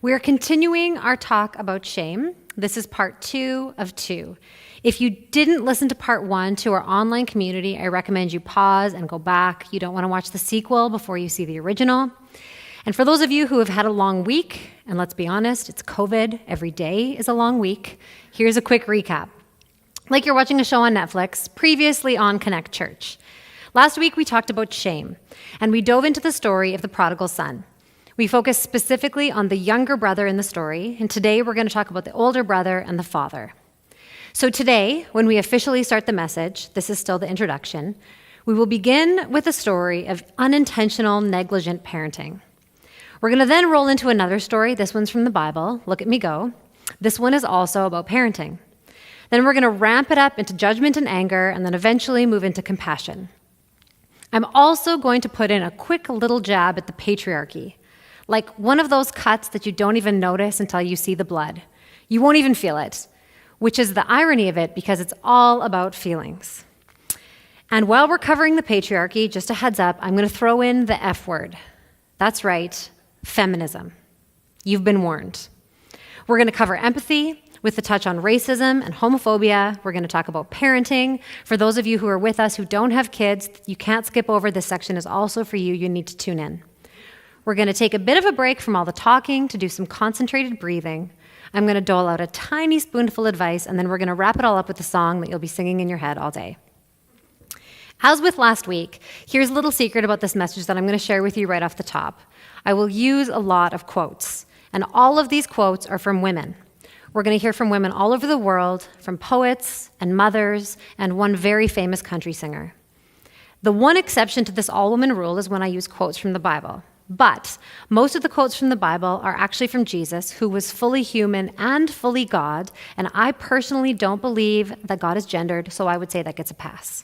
We are continuing our talk about shame. This is part 2 of 2. If you didn't listen to part 1 to our online community, I recommend you pause and go back. You don't want to watch the sequel before you see the original. And for those of you who have had a long week, and let's be honest, it's COVID, every day is a long week, here's a quick recap. Like you're watching a show on Netflix, previously on Connect Church. Last week we talked about shame, and we dove into the story of the prodigal son. We focused specifically on the younger brother in the story, and today we're going to talk about the older brother and the father. So today, when we officially start the message, this is still the introduction, we will begin with a story of unintentional, negligent parenting. We're going to then roll into another story. This one's from the Bible. Look at me go. This one is also about parenting. Then we're going to ramp it up into judgment and anger, and then eventually move into compassion. I'm also going to put in a quick little jab at the patriarchy, like one of those cuts that you don't even notice until you see the blood. You won't even feel it, which is the irony of it because it's all about feelings. And while we're covering the patriarchy, just a heads up, I'm going to throw in the F word. That's right, feminism. You've been warned. We're going to cover empathy with a touch on racism and homophobia. We're going to talk about parenting. For those of you who are with us who don't have kids, you can't skip over. This section is also for you. You need to tune in. We're going to take a bit of a break from all the talking to do some concentrated breathing. I'm going to dole out a tiny spoonful of advice, and then we're going to wrap it all up with a song that you'll be singing in your head all day. As with last week, here's a little secret about this message that I'm going to share with you right off the top. I will use a lot of quotes, and all of these quotes are from women. We're going to hear from women all over the world, from poets and mothers, and one very famous country singer. The one exception to this all-woman rule is when I use quotes from the Bible. But most of the quotes from the Bible are actually from Jesus, who was fully human and fully God, and I personally don't believe that God is gendered, so I would say that gets a pass.